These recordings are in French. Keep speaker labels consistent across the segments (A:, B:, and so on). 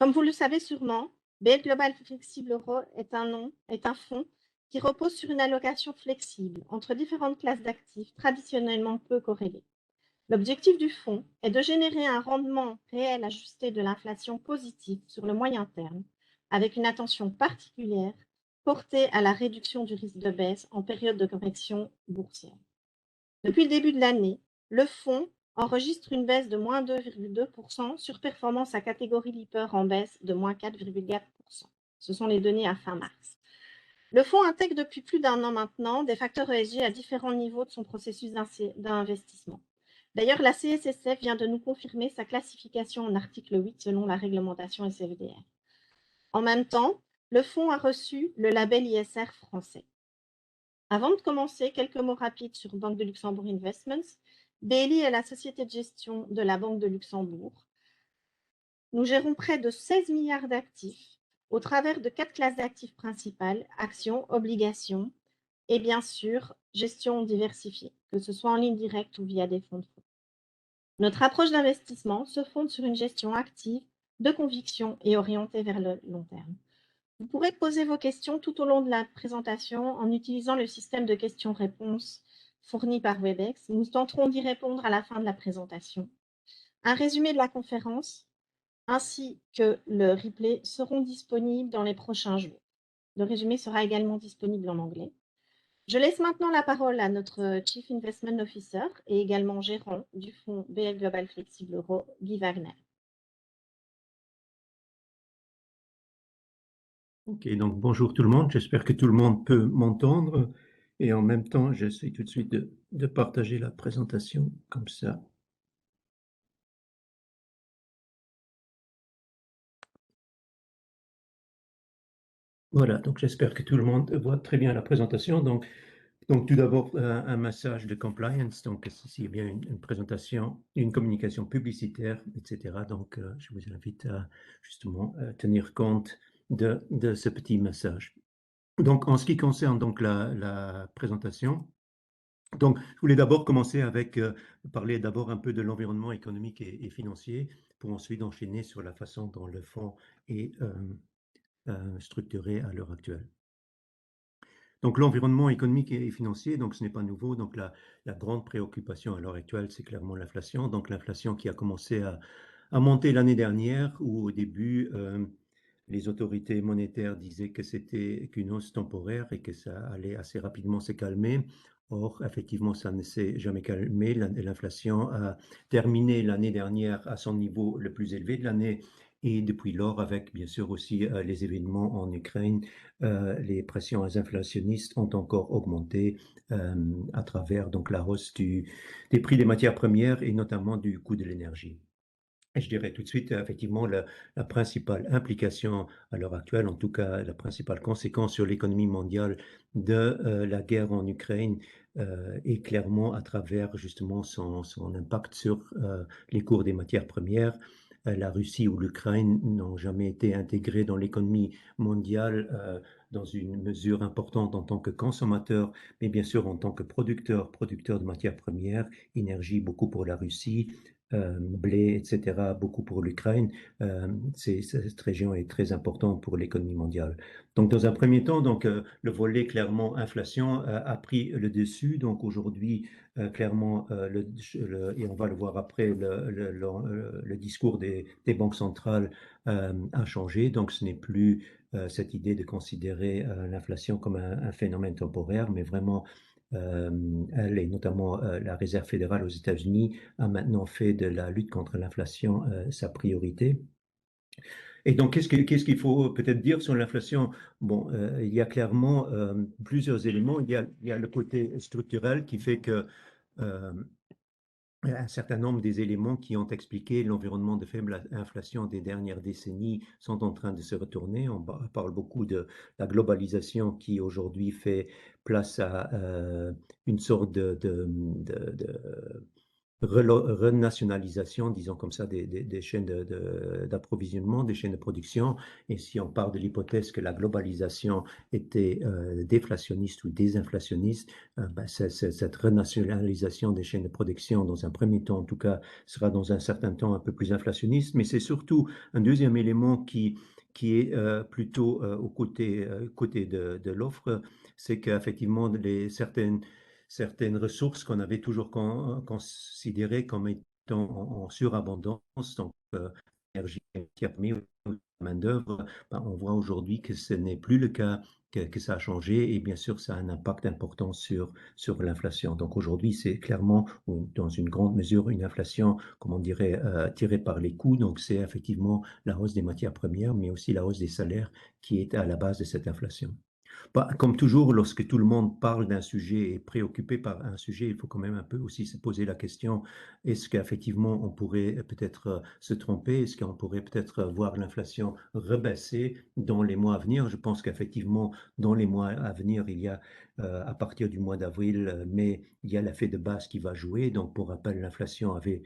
A: Comme vous le savez sûrement, BL Global Flexible Euro est un fonds qui repose sur une allocation flexible entre différentes classes d'actifs traditionnellement peu corrélées. L'objectif du fonds est de générer un rendement réel ajusté de l'inflation positif sur le moyen terme, avec une attention particulière portée à la réduction du risque de baisse en période de correction boursière. Depuis le début de l'année, le fonds enregistre une baisse de moins 2,2% sur performance à catégorie Lipper en baisse de moins 4,4%. Ce sont les données à fin mars. Le fonds intègre depuis plus d'un an maintenant des facteurs ESG à différents niveaux de son processus d'investissement. D'ailleurs, la CSSF vient de nous confirmer sa classification en article 8 selon la réglementation SFDR. En même temps, le fonds a reçu le label ISR français. Avant de commencer, quelques mots rapides sur Banque de Luxembourg Investments. BLI est la société de gestion de la Banque de Luxembourg. Nous gérons près de 16 milliards d'actifs au travers de 4 classes d'actifs principales, actions, obligations et bien sûr, gestion diversifiée, que ce soit en ligne directe ou via des fonds de fonds. Notre approche d'investissement se fonde sur une gestion active, de conviction et orientée vers le long terme. Vous pourrez poser vos questions tout au long de la présentation en utilisant le système de questions-réponses fourni par Webex. Nous tenterons d'y répondre à la fin de la présentation. Un résumé de la conférence ainsi que le replay seront disponibles dans les prochains jours. Le résumé sera également disponible en anglais. Je laisse maintenant la parole à notre Chief Investment Officer et également gérant du fonds BL Global Flexible Euro, Guy Wagner.
B: Ok, donc bonjour tout le monde, j'espère que tout le monde peut m'entendre et en même temps j'essaie tout de suite de partager la présentation comme ça. Voilà, donc j'espère que tout le monde voit très bien la présentation. Donc tout d'abord un message de compliance, donc s'il y a bien une présentation, une communication publicitaire, etc. Donc je vous invite à justement tenir compte de ce petit message. Donc en ce qui concerne donc la présentation, donc, je voulais d'abord commencer avec parler d'abord un peu de l'environnement économique et financier, pour ensuite enchaîner sur la façon dont le fonds est structuré à l'heure actuelle. Donc, l'environnement économique et financier, donc ce n'est pas nouveau. Donc, la grande préoccupation à l'heure actuelle, c'est clairement l'inflation. Donc, l'inflation qui a commencé à monter l'année dernière, où au début, les autorités monétaires disaient que c'était qu'une hausse temporaire et que ça allait assez rapidement se calmer. Or, effectivement, ça ne s'est jamais calmé. L'inflation a terminé l'année dernière à son niveau le plus élevé de l'année. Et depuis lors, avec bien sûr aussi les événements en Ukraine, les pressions inflationnistes ont encore augmenté à travers donc la hausse des prix des matières premières et notamment du coût de l'énergie. Et je dirais tout de suite, effectivement, la principale implication à l'heure actuelle, en tout cas la principale conséquence sur l'économie mondiale de la guerre en Ukraine est clairement à travers justement son impact sur les cours des matières premières. La Russie ou l'Ukraine n'ont jamais été intégrés dans l'économie mondiale dans une mesure importante en tant que consommateur, mais bien sûr en tant que producteur de matières premières, énergie beaucoup pour la Russie, blé, etc., beaucoup pour l'Ukraine. Cette région est très importante pour l'économie mondiale. Donc, dans un premier temps, donc, le volet clairement inflation a pris le dessus. Donc, aujourd'hui, clairement, et on va le voir après, le discours des banques centrales a changé. Donc, ce n'est plus cette idée de considérer l'inflation comme un phénomène temporaire, mais vraiment elle et notamment la Réserve fédérale aux États-Unis a maintenant fait de la lutte contre l'inflation sa priorité. Et donc, qu'est-ce qu'il faut peut-être dire sur l'inflation? Bon, il y a clairement plusieurs éléments. Il y a le côté structurel qui fait que un certain nombre des éléments qui ont expliqué l'environnement de faible inflation des dernières décennies sont en train de se retourner. On parle beaucoup de la globalisation qui aujourd'hui fait place à une sorte renationalisation, disons comme ça, des chaînes d'approvisionnement, des chaînes de production. Et si on part de l'hypothèse que la globalisation était déflationniste ou désinflationniste, ben, cette renationalisation des chaînes de production, dans un premier temps en tout cas, sera dans un certain temps un peu plus inflationniste. Mais c'est surtout un deuxième élément qui est plutôt côté de l'offre, c'est qu'effectivement, certaines ressources qu'on avait toujours considérées comme étant en surabondance, donc l'énergie, matières premières, main-d'œuvre, ben, on voit aujourd'hui que ce n'est plus le cas, que ça a changé et bien sûr, ça a un impact important sur l'inflation. Donc aujourd'hui, c'est clairement, dans une grande mesure, une inflation, comme on dirait, tirée par les coûts. Donc c'est effectivement la hausse des matières premières, mais aussi la hausse des salaires qui est à la base de cette inflation. Bah, comme toujours, lorsque tout le monde parle d'un sujet et est préoccupé par un sujet, il faut quand même un peu aussi se poser la question, est-ce qu'effectivement on pourrait peut-être se tromper? Est-ce qu'on pourrait peut-être voir l'inflation rebaisser dans les mois à venir? Je pense qu'effectivement, dans les mois à venir, il y a à partir du mois d'avril, mai, il y a l'effet de base qui va jouer. Donc, pour rappel, l'inflation avait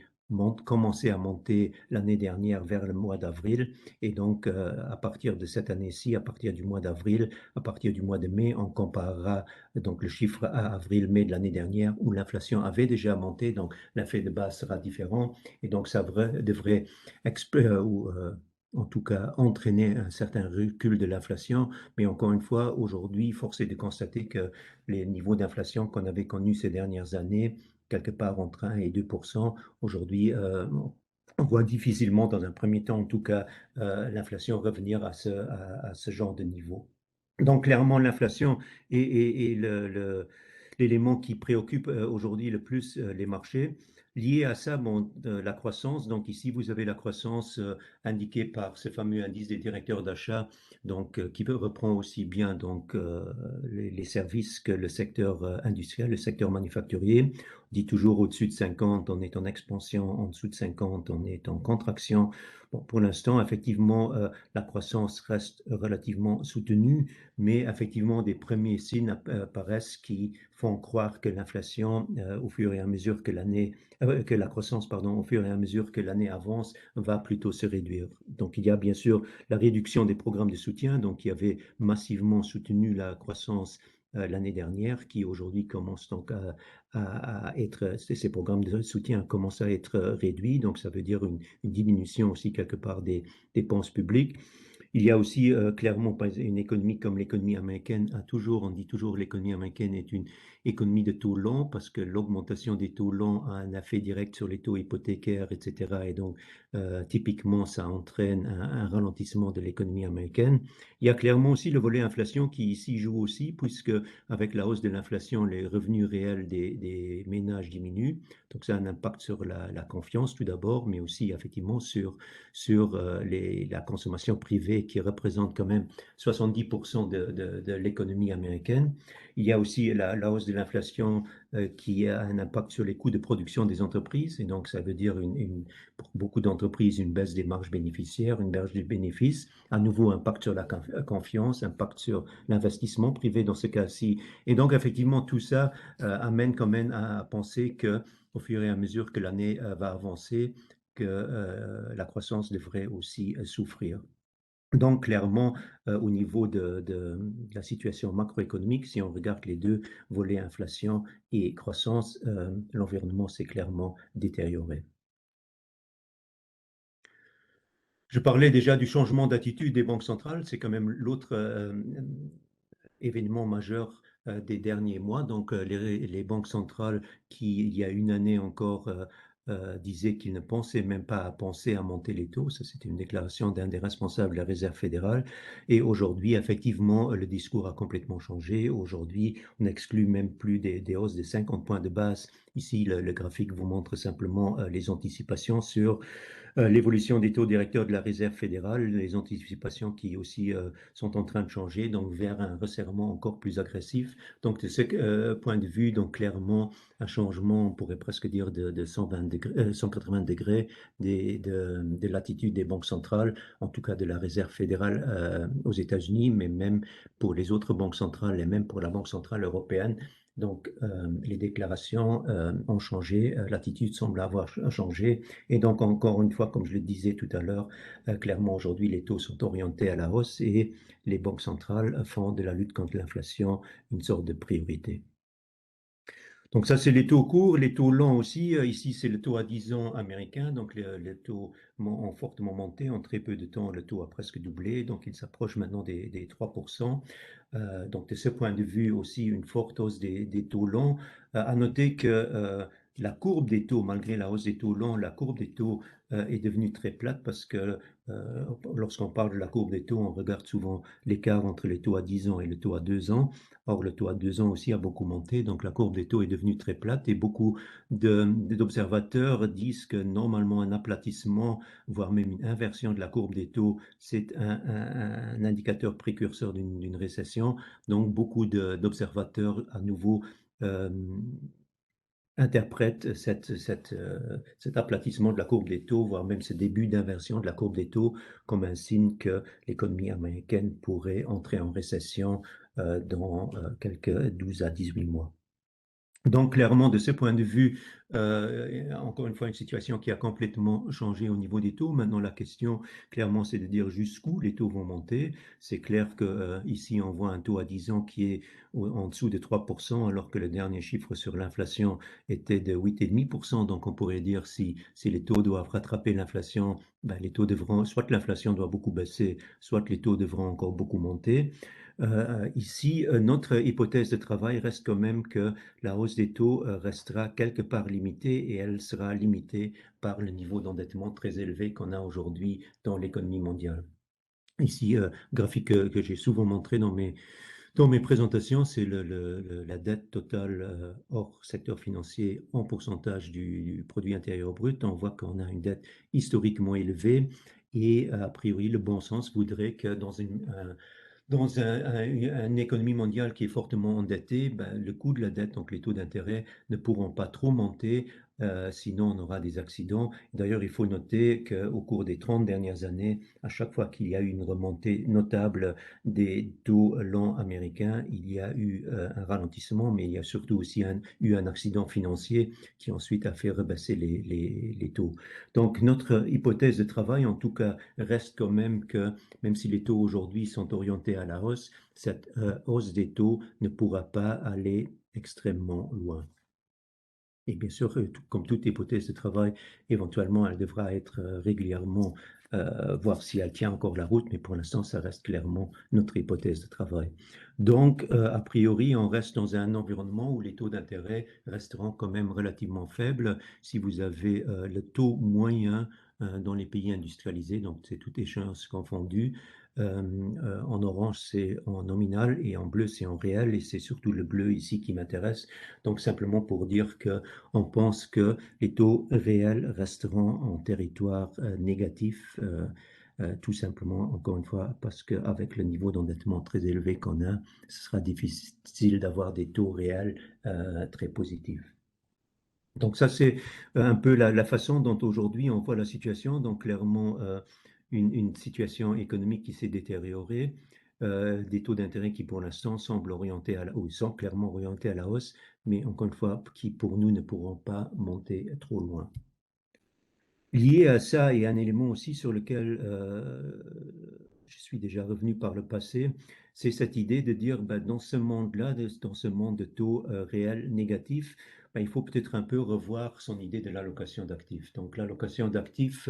B: commencé à monter l'année dernière vers le mois d'avril. Et donc, à partir de cette année-ci, à partir du mois d'avril, à partir du mois de mai, on comparera donc le chiffre à avril-mai de l'année dernière où l'inflation avait déjà monté, donc l'effet de base sera différent et donc ça devrait ou, en tout cas entraîner un certain recul de l'inflation. Mais encore une fois, aujourd'hui, force est de constater que les niveaux d'inflation qu'on avait connus ces dernières années, quelque part entre 1 et 2 aujourd'hui, on voit difficilement, dans un premier temps en tout cas, l'inflation revenir à ce genre de niveau. Donc, clairement, l'inflation est l'élément qui préoccupe aujourd'hui le plus les marchés. Lié à ça, bon, la croissance. Donc, ici, vous avez la croissance indiquée par ce fameux indice des directeurs d'achat, donc qui reprend aussi bien donc les services que le secteur industriel, le secteur manufacturier. On dit toujours au-dessus de 50, on est en expansion, en dessous de 50, on est en contraction. Bon, pour l'instant, effectivement, la croissance reste relativement soutenue, mais effectivement, des premiers signes apparaissent qui font croire que l'inflation, au fur et à mesure que la croissance, pardon, au fur et à mesure que l'année avance, va plutôt se réduire. Donc, il y a bien sûr la réduction des programmes de soutien, donc qui avait massivement soutenu la croissance l'année dernière, qui aujourd'hui commence donc à être, ces programmes de soutien commencent à être réduits, donc ça veut dire une diminution aussi quelque part des dépenses publiques. Il y a aussi clairement une économie comme l'économie américaine on dit toujours l'économie américaine est une économie de taux longs parce que l'augmentation des taux longs a un effet direct sur les taux hypothécaires, etc. Et donc, typiquement, ça entraîne un ralentissement de l'économie américaine. Il y a clairement aussi le volet inflation qui ici joue aussi, puisque avec la hausse de l'inflation, les revenus réels des ménages diminuent. Donc, ça a un impact sur la confiance tout d'abord, mais aussi effectivement sur la consommation privée qui représente quand même 70% de l'économie américaine. Il y a aussi la hausse de l'inflation qui a un impact sur les coûts de production des entreprises. Et donc, ça veut dire pour beaucoup d'entreprises, une baisse des marges bénéficiaires, une baisse des bénéfices. À nouveau, impact sur la confiance, impact sur l'investissement privé dans ce cas-ci. Et donc, effectivement, tout ça amène quand même à penser que au fur et à mesure que l'année va avancer, que la croissance devrait aussi souffrir. Donc, clairement, au niveau de la situation macroéconomique, si on regarde les deux volets inflation et croissance, l'environnement s'est clairement détérioré. Je parlais déjà du changement d'attitude des banques centrales, c'est quand même l'autre événement majeur des derniers mois. Donc, les banques centrales qui, il y a une année encore, disaient qu'ils ne pensaient même pas à penser à monter les taux. Ça, c'était une déclaration d'un des responsables de la Réserve fédérale. Et aujourd'hui, effectivement, le discours a complètement changé. Aujourd'hui, on n'exclut même plus des hausses de 50 points de base. Ici, le graphique vous montre simplement les anticipations sur l'évolution des taux directeurs de la Réserve fédérale, les anticipations qui aussi sont en train de changer, donc vers un resserrement encore plus agressif. Donc de ce point de vue, donc clairement un changement, on pourrait presque dire de 120 degrés, 180 degrés de l'attitude des banques centrales, en tout cas de la Réserve fédérale aux États-Unis, mais même pour les autres banques centrales et même pour la Banque centrale européenne. Donc, les déclarations ont changé, l'attitude semble avoir changé. Et donc, encore une fois, comme je le disais tout à l'heure, clairement, aujourd'hui, les taux sont orientés à la hausse et les banques centrales font de la lutte contre l'inflation une sorte de priorité. Donc ça, c'est les taux courts, les taux longs aussi. Ici, c'est le taux à 10 ans américain. Donc les taux ont fortement monté. En très peu de temps, le taux a presque doublé. Donc il s'approche maintenant des 3%. Donc de ce point de vue aussi, une forte hausse des taux longs. À noter que la courbe des taux, malgré la hausse des taux longs, la courbe des taux est devenue très plate parce que lorsqu'on parle de la courbe des taux, on regarde souvent l'écart entre les taux à 10 ans et le taux à 2 ans. Or, le taux à 2 ans aussi a beaucoup monté, donc la courbe des taux est devenue très plate et beaucoup d'observateurs disent que normalement un aplatissement, voire même une inversion de la courbe des taux, c'est un indicateur précurseur d'une récession. Donc, beaucoup d'observateurs à nouveau euh, interprètent cet aplatissement de la courbe des taux, voire même ce début d'inversion de la courbe des taux, comme un signe que l'économie américaine pourrait entrer en récession dans quelques 12 à 18 mois. Donc, clairement, de ce point de vue, encore une fois, une situation qui a complètement changé au niveau des taux. Maintenant, la question, clairement, c'est de dire jusqu'où les taux vont monter. C'est clair que ici, on voit un taux à 10 ans qui est en dessous de 3%, alors que le dernier chiffre sur l'inflation était de 8,5%. Donc, on pourrait dire si les taux doivent rattraper l'inflation, ben, les taux devront, soit l'inflation doit beaucoup baisser, soit les taux devront encore beaucoup monter. Ici, notre hypothèse de travail reste quand même que la hausse des taux restera quelque part limitée et elle sera limitée par le niveau d'endettement très élevé qu'on a aujourd'hui dans l'économie mondiale. Ici, graphique que j'ai souvent montré dans mes présentations, c'est la dette totale hors secteur financier en pourcentage du produit intérieur brut. On voit qu'on a une dette historiquement élevée et a priori, le bon sens voudrait que dans une économie mondiale qui est fortement endettée, ben, le coût de la dette, donc les taux d'intérêt, ne pourront pas trop monter, sinon on aura des accidents. D'ailleurs, il faut noter qu'au cours des 30 dernières années, à chaque fois qu'il y a eu une remontée notable des taux longs américains, il y a eu un ralentissement, mais il y a surtout aussi eu un accident financier qui ensuite a fait rebaisser les taux. Donc notre hypothèse de travail, en tout cas, reste quand même que même si les taux aujourd'hui sont orientés à la hausse, cette hausse des taux ne pourra pas aller extrêmement loin. Et bien sûr, comme toute hypothèse de travail, éventuellement, elle devra être régulièrement, voir si elle tient encore la route, mais pour l'instant, ça reste clairement notre hypothèse de travail. Donc, a priori, on reste dans un environnement où les taux d'intérêt resteront quand même relativement faibles. Si vous avez le taux moyen dans les pays industrialisés, donc c'est toute échéance confondue, en orange, c'est en nominal et en bleu, c'est en réel, et c'est surtout le bleu ici qui m'intéresse. Donc, simplement pour dire que on pense que les taux réels resteront en territoire négatif, tout simplement, encore une fois, parce qu'avec le niveau d'endettement très élevé qu'on a, ce sera difficile d'avoir des taux réels très positifs. Donc ça, c'est un peu la façon dont aujourd'hui on voit la situation. Donc clairement, une situation économique qui s'est détériorée, des taux d'intérêt qui pour l'instant semblent orientés ou sont clairement orientés à la hausse, mais encore une fois, qui pour nous ne pourront pas monter trop loin. Lié à ça, il y a un élément aussi sur lequel je suis déjà revenu par le passé, c'est cette idée de dire, ben, dans ce monde-là, dans ce monde de taux réels négatifs, ben, il faut peut-être un peu revoir son idée de l'allocation d'actifs. Donc l'allocation d'actifs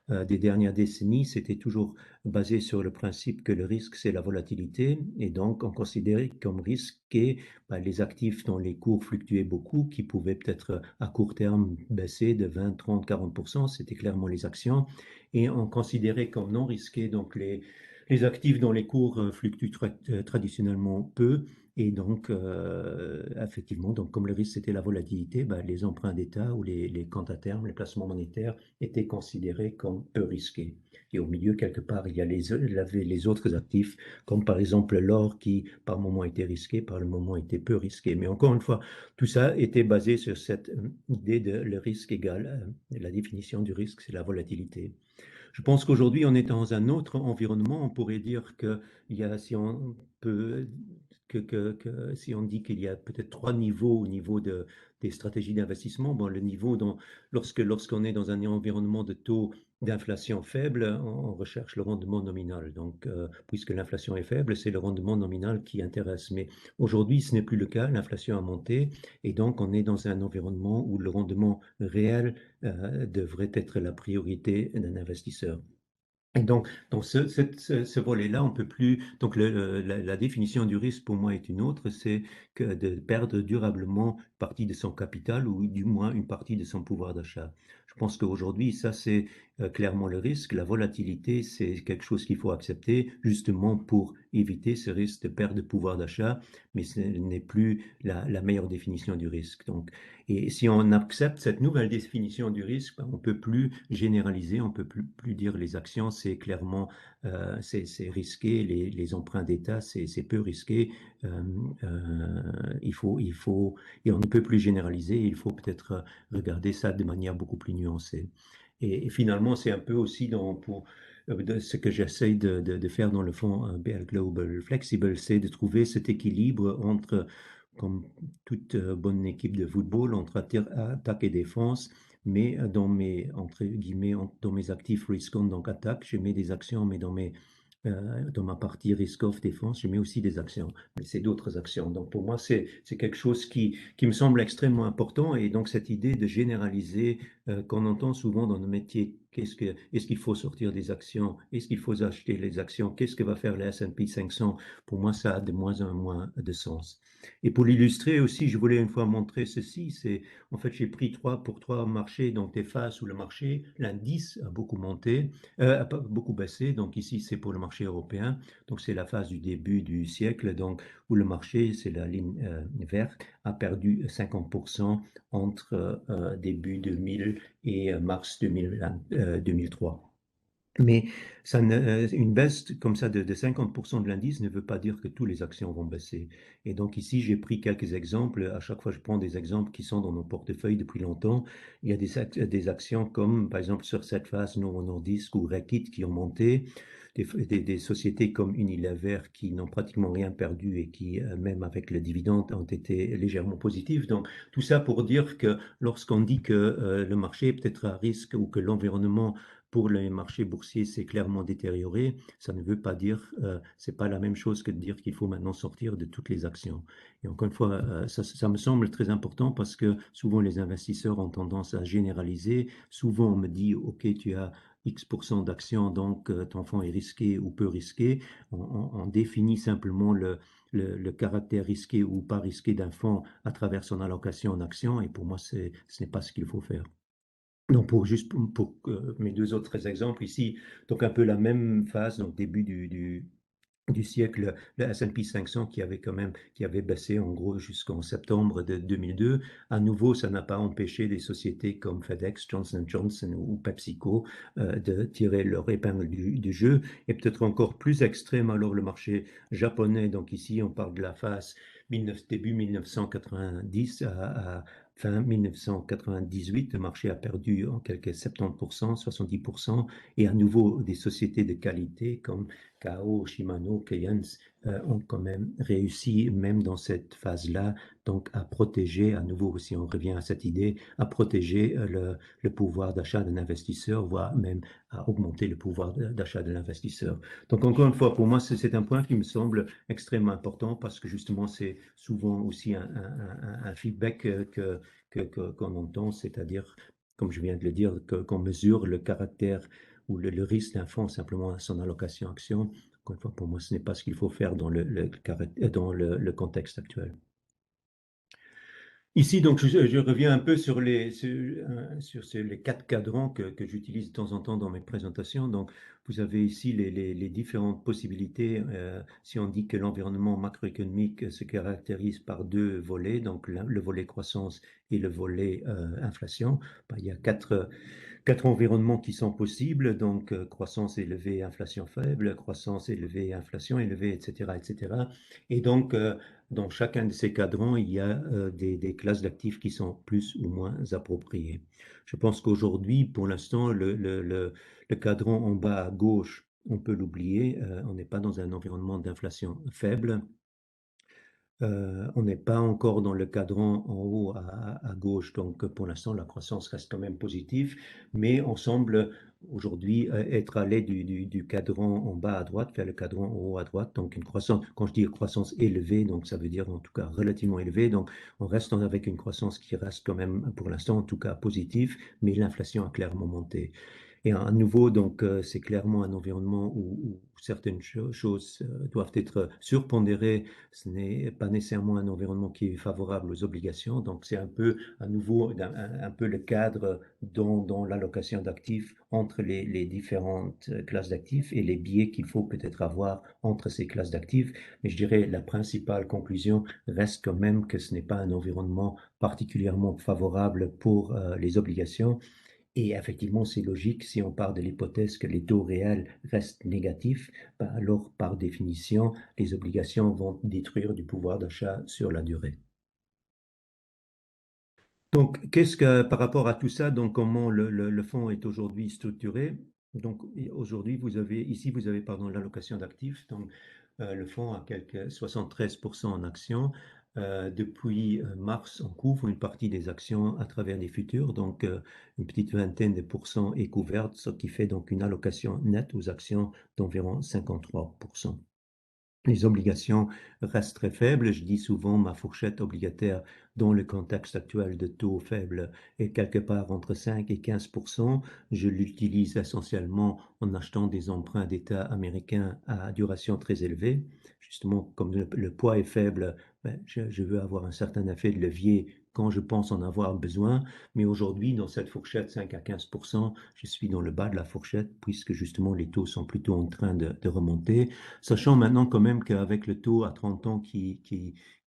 B: des dernières décennies, c'était toujours basé sur le principe que le risque, c'est la volatilité, et donc on considérait comme risqué les actifs dont les cours fluctuaient beaucoup, qui pouvaient peut-être à court terme baisser de 20, 30, 40%, c'était clairement les actions, et on considérait comme non risqués donc les actifs dont les cours fluctuent traditionnellement peu, et donc effectivement, donc comme le risque c'était la volatilité, les emprunts d'État ou les comptes à terme, les placements monétaires étaient considérés comme peu risqués. Et au milieu, quelque part, il y a les autres actifs, comme par exemple l'or qui, par moment, était risqué, par le moment, était peu risqué. Mais encore une fois, tout ça était basé sur cette idée de le risque égal. La définition du risque, c'est la volatilité. Je pense qu'aujourd'hui, on est dans un autre environnement. On pourrait dire qu'il y a, si on peut si on dit qu'il y a peut-être trois niveaux au niveau des stratégies d'investissement, bon, le niveau lorsqu'on est dans un environnement de taux d'inflation faible, on recherche le rendement nominal. Donc, puisque l'inflation est faible, c'est le rendement nominal qui intéresse. Mais aujourd'hui, ce n'est plus le cas. L'inflation a monté et donc on est dans un environnement où le rendement réel devrait être la priorité d'un investisseur. Et donc, dans ce volet-là, on peut plus. Donc, la définition du risque pour moi est une autre, c'est que de perdre durablement une partie de son capital ou du moins une partie de son pouvoir d'achat. Je pense qu'aujourd'hui, ça, c'est clairement le risque. La volatilité, c'est quelque chose qu'il faut accepter justement pour éviter ce risque de perte de pouvoir d'achat, mais ce n'est plus la meilleure définition du risque. Donc, et si on accepte cette nouvelle définition du risque, ben, on ne peut plus généraliser, on ne peut plus dire les actions, c'est clairement c'est risqué, les emprunts d'État, c'est peu risqué. Euh, et on ne peut plus généraliser, il faut peut-être regarder ça de manière beaucoup plus nuancée. Et finalement, c'est un peu aussi ce que j'essaye de faire dans le fonds BL Global Flexible, c'est de trouver cet équilibre entre comme toute bonne équipe de football entre attaque et défense, mais entre guillemets, dans mes actifs risk-on, donc attaque, je mets des actions, mais dans ma partie risk-off défense, je mets aussi des actions, mais c'est d'autres actions. Donc pour moi, c'est quelque chose qui me semble extrêmement important. Et donc cette idée de généraliser qu'on entend souvent dans nos métiers, est-ce qu'il faut sortir des actions? Est-ce qu'il faut acheter les actions? Qu'est-ce que va faire le S&P 500? Pour moi, ça a de moins en moins de sens. Et pour l'illustrer aussi, je voulais une fois montrer ceci. En fait, j'ai pris pour trois marchés, donc des phases où le marché, l'indice a beaucoup monté, a pas beaucoup baissé. Donc ici, c'est pour le marché européen. Donc c'est la phase du début du siècle, donc où le marché, c'est la ligne verte, a perdu 50% entre début 2000 et mars 2003. Mais une baisse comme ça de 50% de l'indice ne veut pas dire que tous les actions vont baisser. Et donc ici, j'ai pris quelques exemples. À chaque fois, je prends des exemples qui sont dans nos portefeuilles depuis longtemps. Il y a des actions comme, par exemple, sur cette phase, Novo Nordisk ou Reckitt qui ont monté. Des sociétés comme Unilever qui n'ont pratiquement rien perdu et qui, même avec le dividende, ont été légèrement positifs. Donc, tout ça pour dire que lorsqu'on dit que le marché est peut-être à risque ou que l'environnement pour les marchés boursiers s'est clairement détérioré, ça ne veut pas dire, c'est pas la même chose que de dire qu'il faut maintenant sortir de toutes les actions. Et encore une fois, ça me semble très important parce que souvent les investisseurs ont tendance à généraliser. Souvent on me dit, OK, tu as X% d'actions, donc ton fonds est risqué ou peu risqué. On définit simplement le caractère risqué ou pas risqué d'un fonds à travers son allocation en actions. Et pour moi, ce n'est pas ce qu'il faut faire. Donc, pour mes deux autres exemples ici, donc un peu la même phase, donc début du siècle, le S&P 500 qui avait baissé en gros jusqu'en septembre de 2002. À nouveau, ça n'a pas empêché des sociétés comme FedEx, Johnson Johnson ou PepsiCo de tirer leur épingle du jeu. Et peut-être encore plus extrême, alors le marché japonais. Donc ici, on parle de la phase début 1990 à fin 1998, le marché a perdu en quelques 70%, 70%, et à nouveau des sociétés de qualité comme Kao, Shimano, Keyence ont quand même réussi, même dans cette phase-là, donc à protéger, à nouveau, si on revient à cette idée, à protéger le pouvoir d'achat d'un investisseur, voire même à augmenter le pouvoir d'achat de l'investisseur. Donc encore une fois, pour moi, c'est un point qui me semble extrêmement important parce que justement, c'est souvent aussi un feedback qu'on entend, c'est-à-dire, comme je viens de le dire, qu'on mesure le caractère ou le risque d'un fonds simplement à son allocation action. Encore une fois, pour moi, ce n'est pas ce qu'il faut faire dans le contexte actuel. Ici, donc, je reviens un peu sur les quatre cadrans que j'utilise de temps en temps dans mes présentations. Donc, vous avez ici les différentes possibilités. Si on dit que l'environnement macroéconomique se caractérise par deux volets, donc le volet croissance et le volet inflation, ben, il y a quatre environnements qui sont possibles, donc croissance élevée, inflation faible, croissance élevée, inflation élevée, etc., etc. Et donc, dans chacun de ces cadrans, il y a des classes d'actifs qui sont plus ou moins appropriées. Je pense qu'aujourd'hui, pour l'instant, le cadran en bas à gauche, on peut l'oublier. On n'est pas dans un environnement d'inflation faible. On n'est pas encore dans le cadran en haut à gauche, donc pour l'instant la croissance reste quand même positive, mais on semble aujourd'hui être allé du cadran en bas à droite vers le cadran en haut à droite, donc une croissance, quand je dis croissance élevée, donc ça veut dire en tout cas relativement élevée, donc on reste avec une croissance qui reste quand même pour l'instant en tout cas positive, mais l'inflation a clairement monté. Et à nouveau, donc, c'est clairement un environnement où certaines choses doivent être surpondérées. Ce n'est pas nécessairement un environnement qui est favorable aux obligations. Donc, c'est un peu, à nouveau, un peu le cadre dans l'allocation d'actifs entre les différentes classes d'actifs et les biais qu'il faut peut-être avoir entre ces classes d'actifs. Mais je dirais la principale conclusion reste quand même que ce n'est pas un environnement particulièrement favorable pour les obligations. Et effectivement, c'est logique, si on part de l'hypothèse que les taux réels restent négatifs, ben alors par définition, les obligations vont détruire du pouvoir d'achat sur la durée. Donc, qu'est-ce que par rapport à tout ça, donc comment le fonds est aujourd'hui structuré? Donc, aujourd'hui, vous avez pardon, l'allocation d'actifs. Donc, le fonds a quelque 73% en actions. Depuis mars, on couvre une partie des actions à travers des futurs. Donc, une petite vingtaine de pourcents est couverte, ce qui fait donc une allocation nette aux actions d'environ 53%. Les obligations restent très faibles. Je dis souvent ma fourchette obligataire dans le contexte actuel de taux faibles est quelque part entre 5 et 15%. Je l'utilise essentiellement en achetant des emprunts d'État américains à duration très élevée. Justement, comme le poids est faible, ben, je veux avoir un certain effet de levier quand je pense en avoir besoin. Mais aujourd'hui, dans cette fourchette 5 à 15%, je suis dans le bas de la fourchette puisque justement les taux sont plutôt en train de remonter. Sachant maintenant quand même qu'avec le taux à 30 ans qui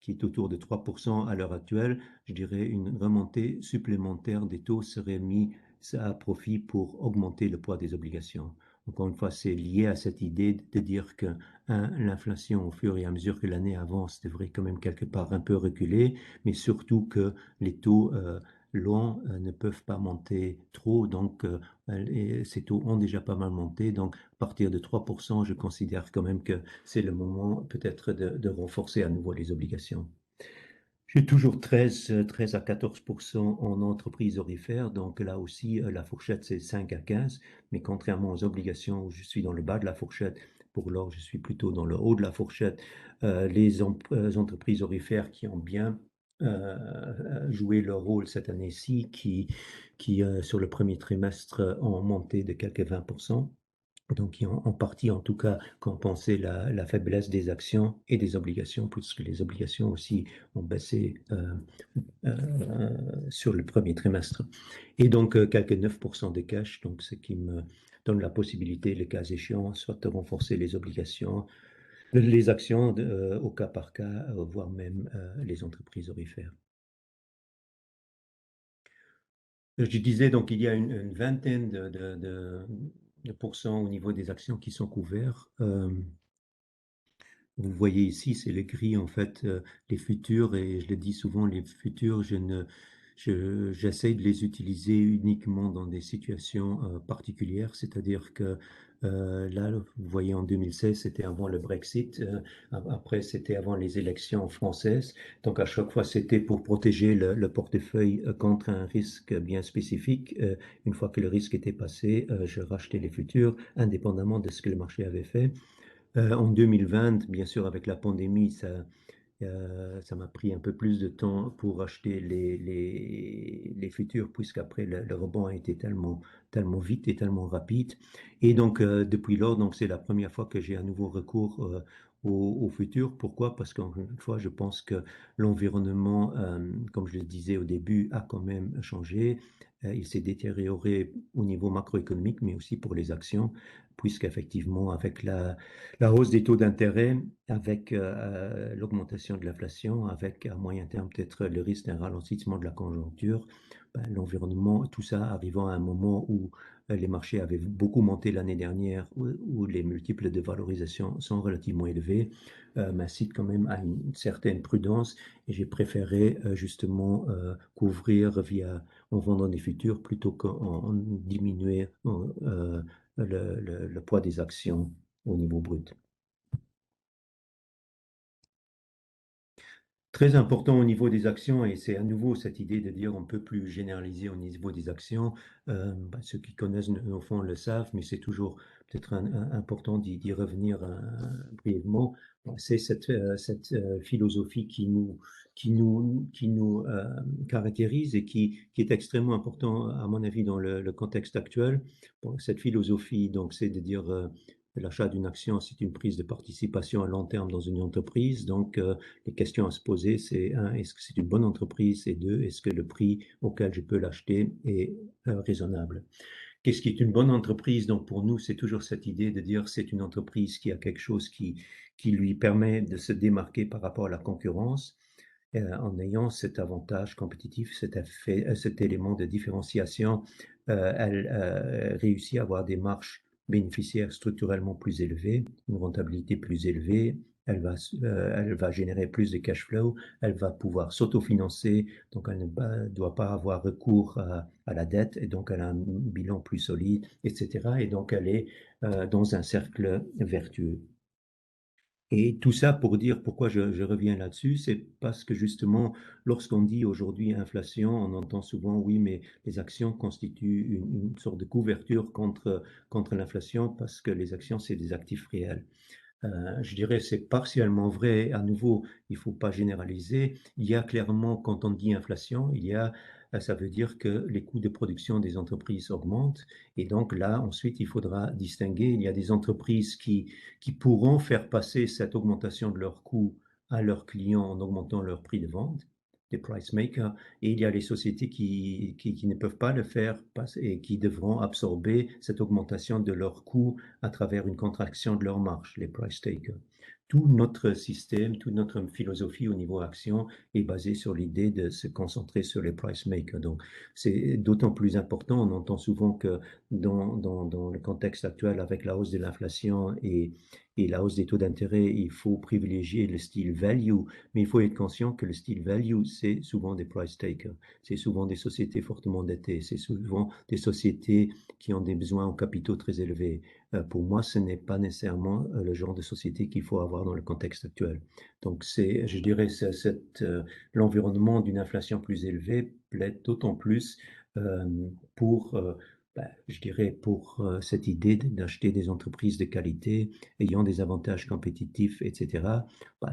B: est autour de 3% à l'heure actuelle, je dirais une remontée supplémentaire des taux serait mise à profit pour augmenter le poids des obligations. Encore une fois, c'est lié à cette idée de dire que l'inflation, au fur et à mesure que l'année avance, devrait quand même quelque part un peu reculer, mais surtout que les taux longs ne peuvent pas monter trop, donc ces taux ont déjà pas mal monté, donc à partir de 3%, je considère quand même que c'est le moment peut-être de renforcer à nouveau les obligations. J'ai toujours 13 à 14% en entreprise orifère, donc là aussi la fourchette c'est 5 à 15, mais contrairement aux obligations où je suis dans le bas de la fourchette, pour l'or je suis plutôt dans le haut de la fourchette. Les entreprises orifères qui ont bien joué leur rôle cette année-ci, qui sur le premier trimestre ont monté de quelques 20%. Donc, qui ont en partie, en tout cas, compensé la faiblesse des actions et des obligations, puisque les obligations aussi ont baissé sur le premier trimestre. Et donc, quelques 9% de cash, donc ce qui me donne la possibilité, le cas échéant, soit de renforcer les obligations, les actions au cas par cas, voire même les entreprises orifères. Je disais donc il y a une vingtaine de pourcents au niveau des actions qui sont couverts. Vous voyez ici, c'est les gris, en fait, les futurs, et je le dis souvent, les futurs, j'essaie de les utiliser uniquement dans des situations particulières, c'est-à-dire que là, vous voyez, en 2016, c'était avant le Brexit, après, c'était avant les élections françaises, donc à chaque fois, c'était pour protéger le portefeuille contre un risque bien spécifique. Une fois que le risque était passé, je rachetais les futurs, indépendamment de ce que le marché avait fait. En 2020, bien sûr, avec la pandémie, ça m'a pris un peu plus de temps pour acheter les futurs, puisqu'après, le rebond a été tellement vite et tellement rapide. Et donc, depuis lors, donc, c'est la première fois que j'ai à nouveau recours aux futurs. Pourquoi? Parce qu'encore une fois, je pense que l'environnement, comme je le disais au début, a quand même changé. Il s'est détérioré au niveau macroéconomique, mais aussi pour les actions, puisqu'effectivement, avec la hausse des taux d'intérêt, avec l'augmentation de l'inflation, avec à moyen terme peut-être le risque d'un ralentissement de la conjoncture, ben, l'environnement, tout ça arrivant à un moment où les marchés avaient beaucoup monté l'année dernière, où les multiples de valorisation sont relativement élevés, m'incite quand même à une certaine prudence et j'ai préféré justement couvrir en vendant des futurs plutôt qu'en diminuer le poids des actions au niveau brut. Très important au niveau des actions, et c'est à nouveau cette idée de dire on peut plus généraliser au niveau des actions. Ceux qui connaissent au fond le savent, mais c'est toujours peut-être important d'y revenir brièvement. Bon, c'est cette philosophie qui nous caractérise et qui est extrêmement important à mon avis dans le contexte actuel. Bon, cette philosophie, donc, c'est de dire l'achat d'une action, c'est une prise de participation à long terme dans une entreprise. Donc, les questions à se poser, c'est un, est-ce que c'est une bonne entreprise? Et deux, est-ce que le prix auquel je peux l'acheter est raisonnable? Qu'est-ce qui est une bonne entreprise? Donc, pour nous, c'est toujours cette idée de dire c'est une entreprise qui a quelque chose qui lui permet de se démarquer par rapport à la concurrence. En ayant cet avantage compétitif, cet élément de différenciation, elle réussit à avoir des marges bénéficiaires structurellement plus élevées, une rentabilité plus élevée, elle va générer plus de cash flow, elle va pouvoir s'autofinancer, donc elle ne doit pas avoir recours à la dette, et donc elle a un bilan plus solide, etc. Et donc elle est dans un cercle vertueux. Et tout ça pour dire pourquoi je reviens là-dessus, c'est parce que justement, lorsqu'on dit aujourd'hui inflation, on entend souvent, oui, mais les actions constituent une sorte de couverture contre l'inflation parce que les actions, c'est des actifs réels. Je dirais que c'est partiellement vrai. À nouveau, il ne faut pas généraliser. Il y a clairement, quand on dit inflation, ça veut dire que les coûts de production des entreprises augmentent. Et donc là, ensuite, il faudra distinguer. Il y a des entreprises qui pourront faire passer cette augmentation de leurs coûts à leurs clients en augmentant leur prix de vente, des price makers, et il y a les sociétés qui ne peuvent pas le faire et qui devront absorber cette augmentation de leurs coûts à travers une contraction de leur marge, les price takers. Tout notre système, toute notre philosophie au niveau action est basée sur l'idée de se concentrer sur les price makers. Donc, c'est d'autant plus important. On entend souvent que dans le contexte actuel, avec la hausse de l'inflation et la hausse des taux d'intérêt, il faut privilégier le style value, mais il faut être conscient que le style value, c'est souvent des price takers, c'est souvent des sociétés fortement endettées, c'est souvent des sociétés qui ont des besoins en capitaux très élevés. Pour moi, ce n'est pas nécessairement le genre de société qu'il faut avoir dans le contexte actuel. Donc, je dirais, l'environnement d'une inflation plus élevée plaît d'autant plus euh, pour, je dirais, pour cette idée d'acheter des entreprises de qualité, ayant des avantages compétitifs, etc.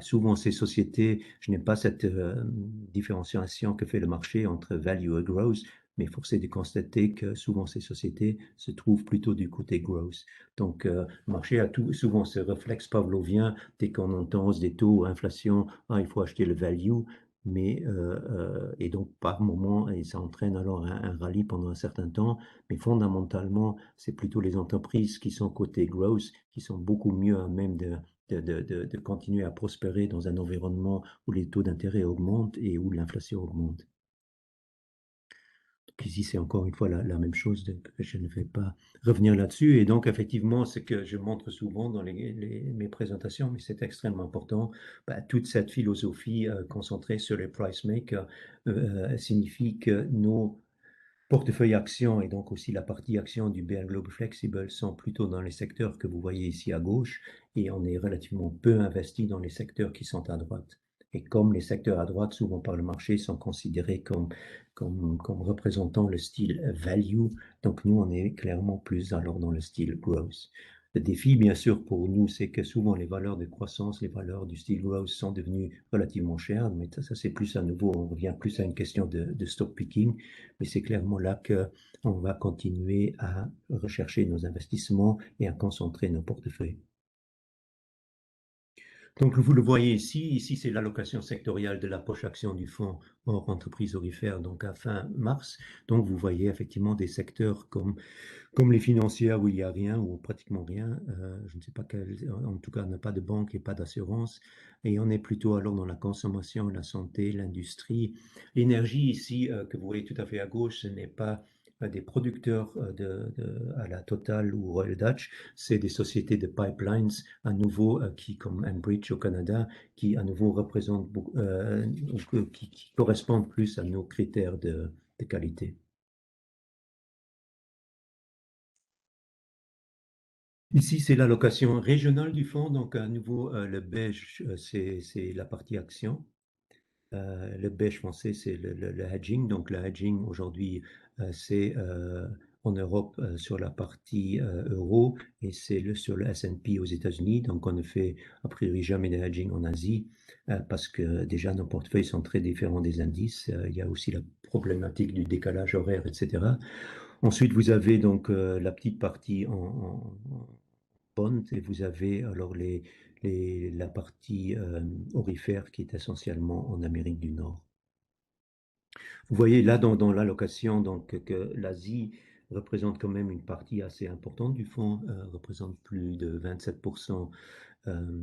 B: Souvent, ces sociétés, je n'ai pas cette différenciation que fait le marché entre value et growth, mais force est de constater que souvent ces sociétés se trouvent plutôt du côté growth. Donc, le marché a souvent ce réflexe pavlovien dès qu'on entend hausse des taux, inflation, il faut acheter le value. Et donc, par moment, et ça entraîne alors un rallye pendant un certain temps. Mais fondamentalement, c'est plutôt les entreprises qui sont côté growth qui sont beaucoup mieux à même de continuer à prospérer dans un environnement où les taux d'intérêt augmentent et où l'inflation augmente. Donc ici, c'est encore une fois la même chose, donc je ne vais pas revenir là-dessus. Et donc, effectivement, ce que je montre souvent dans mes présentations, mais c'est extrêmement important, toute cette philosophie concentrée sur les price makers signifie que nos portefeuille actions et donc aussi la partie action du BN Global Flexible sont plutôt dans les secteurs que vous voyez ici à gauche et on est relativement peu investi dans les secteurs qui sont à droite. Et comme les secteurs à droite, souvent par le marché, sont considérés comme représentant le style value, donc nous, on est clairement plus alors dans le style growth. Le défi, bien sûr, pour nous, c'est que souvent les valeurs de croissance, les valeurs du style growth sont devenues relativement chères, mais ça c'est plus à nouveau, on revient plus à une question de stock picking, mais c'est clairement là qu'on va continuer à rechercher nos investissements et à concentrer nos portefeuilles. Donc, vous le voyez ici, c'est l'allocation sectorielle de la poche action du fonds hors entreprise aurifère, donc à fin mars. Donc, vous voyez effectivement des secteurs comme les financières où il n'y a rien ou pratiquement rien. Je ne sais pas en tout cas, on n'a pas de banque et pas d'assurance. Et on est plutôt alors dans la consommation, la santé, l'industrie. L'énergie ici, que vous voyez tout à fait à gauche, ce n'est pas des producteurs à la Total ou Royal Dutch, c'est des sociétés de pipelines à nouveau qui, comme Enbridge au Canada, qui à nouveau représentent qui correspondent plus à nos critères de qualité. Ici, c'est l'allocation régionale du fonds. Donc, à nouveau, le beige, c'est la partie action. Le B, je pensais, c'est le hedging. Donc, le hedging, aujourd'hui, c'est en Europe sur la partie euro et c'est sur le S&P aux États-Unis. Donc, on ne fait a priori jamais de hedging en Asie parce que déjà nos portefeuilles sont très différents des indices. Il y a aussi la problématique du décalage horaire, etc. Ensuite, vous avez donc la petite partie en bond et vous avez alors la partie aurifère qui est essentiellement en Amérique du Nord. Vous voyez là dans l'allocation donc que l'Asie représente quand même une partie assez importante du fonds, représente plus de 27%,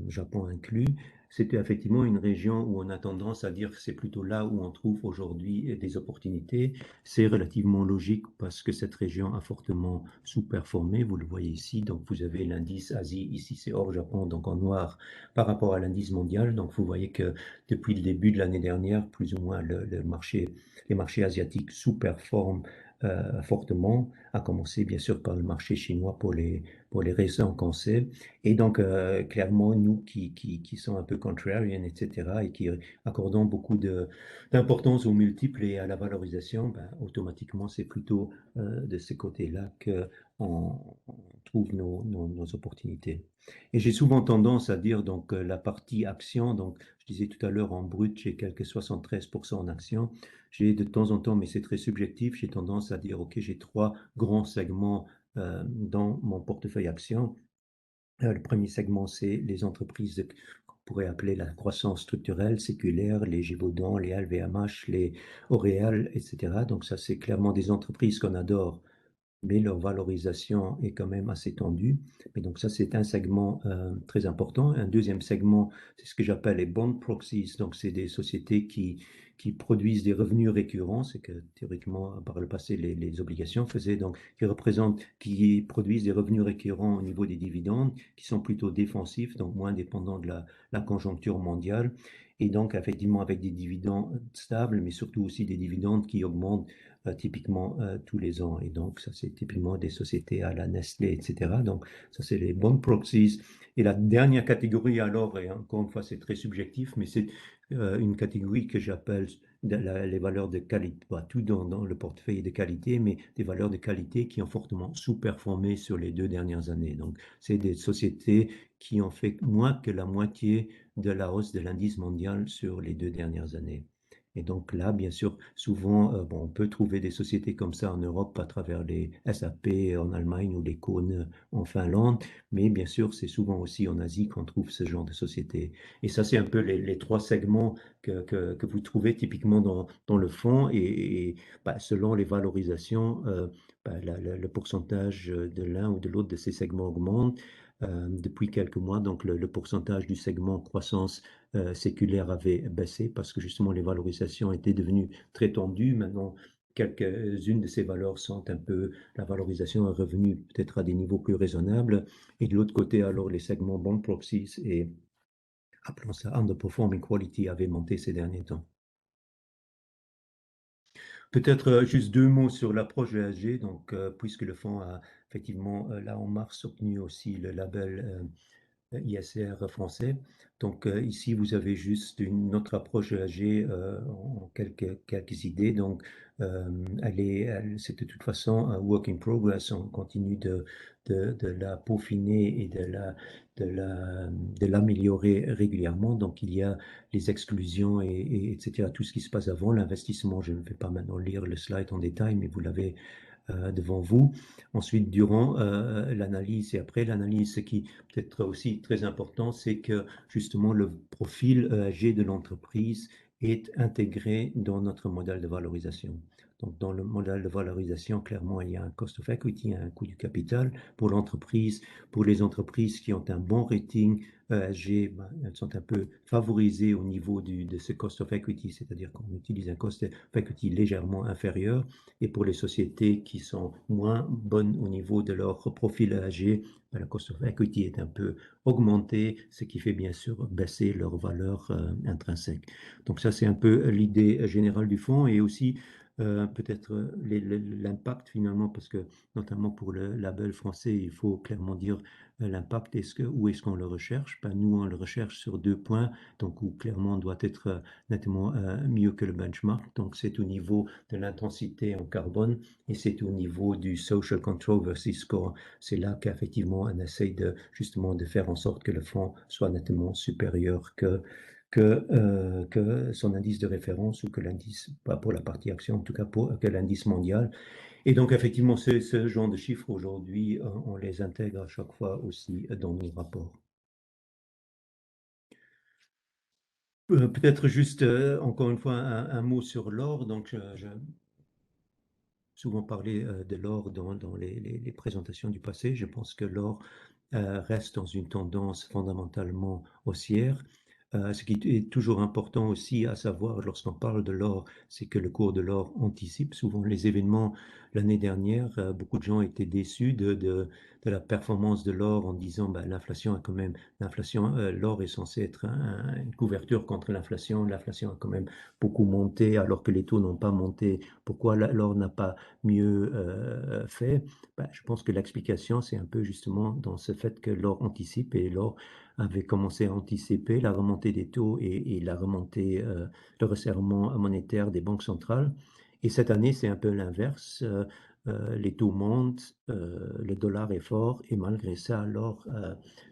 B: Japon inclus. C'était effectivement une région où on a tendance à dire que c'est plutôt là où on trouve aujourd'hui des opportunités. C'est relativement logique parce que cette région a fortement sous-performé. Vous le voyez ici. Donc vous avez l'indice Asie, ici c'est hors Japon, donc en noir par rapport à l'indice mondial. Donc vous voyez que depuis le début de l'année dernière, plus ou moins les marchés asiatiques sous-performent fortement, à commencer bien sûr par le marché chinois pour les raisons qu'on sait. Et donc, clairement, nous qui sommes un peu contrarian, etc., et qui accordons beaucoup d'importance aux multiples et à la valorisation, ben, automatiquement, c'est plutôt de ce côté-là qu'on trouve nos opportunités. Et j'ai souvent tendance à dire, donc, la partie action, donc, je disais tout à l'heure, en brut, j'ai quelques 73% en action. J'ai de temps en temps, mais c'est très subjectif, j'ai tendance à dire, OK, j'ai trois grands segments dans mon portefeuille action. Le premier segment, c'est les entreprises qu'on pourrait appeler la croissance structurelle, séculaire, les Gévaudan, les LVMH, les L'Oréal, etc. Donc ça, c'est clairement des entreprises qu'on adore, mais leur valorisation est quand même assez tendue. Et donc ça, c'est un segment très important. Un deuxième segment, c'est ce que j'appelle les bond proxies. Donc c'est des sociétés qui produisent des revenus récurrents, c'est que théoriquement, par le passé, les obligations faisaient, donc qui produisent des revenus récurrents au niveau des dividendes, qui sont plutôt défensifs, donc moins dépendants de la conjoncture mondiale. Et donc, effectivement, avec des dividendes stables, mais surtout aussi des dividendes qui augmentent typiquement tous les ans. Et donc, ça, c'est typiquement des sociétés à la Nestlé, etc. Donc, ça, c'est les bond proxies. Et la dernière catégorie, alors, et encore une fois, c'est très subjectif, mais c'est une catégorie que j'appelle les valeurs de qualité, pas tout dans le portefeuille de qualité, mais des valeurs de qualité qui ont fortement sous-performé sur les 2 dernières années. Donc, c'est des sociétés qui ont fait moins que la moitié de la hausse de l'indice mondial sur les 2 dernières années. Et donc là, bien sûr, souvent, bon, on peut trouver des sociétés comme ça en Europe à travers les SAP en Allemagne ou les Kone en Finlande, mais bien sûr, c'est souvent aussi en Asie qu'on trouve ce genre de sociétés. Et ça, c'est un peu les trois segments que vous trouvez typiquement dans le fonds et bah, selon les valorisations, bah, le pourcentage de l'un ou de l'autre de ces segments augmente. Depuis quelques mois, donc le pourcentage du segment croissance séculaire avait baissé parce que justement les valorisations étaient devenues très tendues. Maintenant, quelques-unes de ces valeurs sont un peu, la valorisation est revenue peut-être à des niveaux plus raisonnables. Et de l'autre côté, alors les segments bond proxies et appelons ça underperforming quality avaient monté ces derniers temps. Peut-être juste deux mots sur l'approche ESG. Donc, puisque le fonds a effectivement, là en mars, obtenu aussi le label ISR français. Donc ici, vous avez juste une autre approche ESG en quelques idées. Donc, c'est de toute façon un work in progress. On continue de la peaufiner et de l'améliorer régulièrement. Donc, il y a les exclusions etc. Tout ce qui se passe avant l'investissement. Je ne vais pas maintenant lire le slide en détail, mais vous l'avez devant vous. Ensuite, durant l'analyse et après l'analyse, ce qui peut-être aussi très important, c'est que justement le profil ESG de l'entreprise est intégré dans notre modèle de valorisation. Donc, dans le modèle de valorisation, clairement, il y a un cost of equity, un coût du capital pour l'entreprise. Pour les entreprises qui ont un bon rating ESG, ben, elles sont un peu favorisées au niveau de ce cost of equity, c'est-à-dire qu'on utilise un cost of equity légèrement inférieur. Et pour les sociétés qui sont moins bonnes au niveau de leur profil ESG, ben, la cost of equity est un peu augmentée, ce qui fait bien sûr baisser leur valeur intrinsèque. Donc ça, c'est un peu l'idée générale du fonds et aussi peut-être l'impact finalement, parce que notamment pour le label français, il faut clairement dire l'impact, où est-ce qu'on le recherche? Ben, nous, on le recherche sur 2 points, donc où clairement on doit être nettement mieux que le benchmark. Donc c'est au niveau de l'intensité en carbone et c'est au niveau du social controversy score. C'est là qu'effectivement on essaye justement de faire en sorte que le fonds soit nettement supérieur que son indice de référence ou que l'indice, pas pour la partie action, en tout cas que l'indice mondial. Et donc, effectivement, ce genre de chiffres aujourd'hui, on les intègre à chaque fois aussi dans nos rapports. Peut-être juste, encore une fois, un mot sur l'or. Donc, j'ai souvent parlé de l'or dans les présentations du passé. Je pense que l'or reste dans une tendance fondamentalement haussière. Ce qui est toujours important aussi à savoir lorsqu'on parle de l'or, c'est que le cours de l'or anticipe souvent les événements. L'année dernière, beaucoup de gens étaient déçus de la performance de l'or en disant bah, l'inflation a quand même, l'or est censé être une couverture contre l'inflation. L'inflation a quand même beaucoup monté alors que les taux n'ont pas monté. Pourquoi l'or n'a pas mieux fait? Ben, je pense que l'explication, c'est un peu justement dans ce fait que l'or anticipe et l'or avait commencé à anticiper la remontée des taux et la remontée, le resserrement monétaire des banques centrales. Et cette année, c'est un peu l'inverse. Les taux montent, le dollar est fort et malgré ça, l'or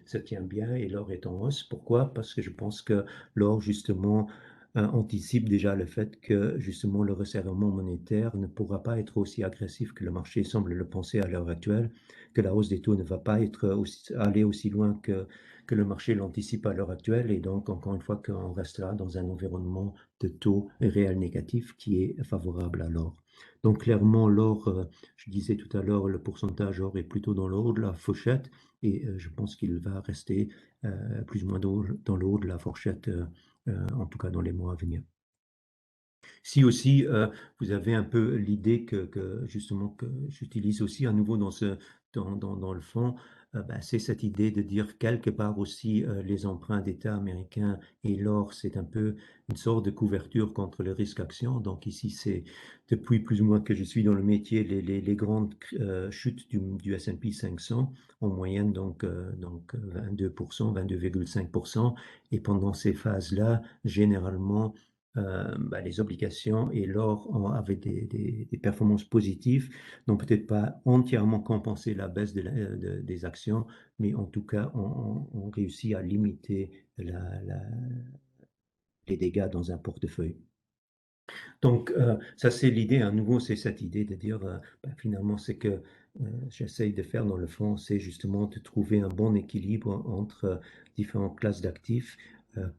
B: se tient bien et l'or est en hausse. Pourquoi? Parce que je pense que l'or, justement, anticipe déjà le fait que justement le resserrement monétaire ne pourra pas être aussi agressif que le marché semble le penser à l'heure actuelle, que la hausse des taux ne va pas aller aussi loin que le marché l'anticipe à l'heure actuelle, et donc encore une fois qu'on restera dans un environnement de taux réels négatifs qui est favorable à l'or. Donc clairement, l'or, je disais tout à l'heure, le pourcentage or est plutôt dans le haut de la fourchette, et je pense qu'il va rester plus ou moins dans le haut de la fourchette en tout cas dans les mois à venir. Si aussi vous avez un peu l'idée justement que j'utilise aussi à nouveau dans le fond, ben, c'est cette idée de dire quelque part aussi les emprunts d'État américains et l'or, c'est un peu une sorte de couverture contre le risque action. Donc ici, c'est depuis plus ou moins que je suis dans le métier, les grandes chutes du S&P 500 en moyenne, donc 22%, 22,5%. Et pendant ces phases-là, généralement, bah, les obligations et l'or avaient des performances positives, n'ont peut-être pas entièrement compensé la baisse des actions, mais en tout cas ont réussi à limiter les dégâts dans un portefeuille. Donc, ça c'est l'idée, à nouveau, c'est cette idée de dire, bah, finalement, c'est que j'essaye de faire dans le fond, c'est justement de trouver un bon équilibre entre différentes classes d'actifs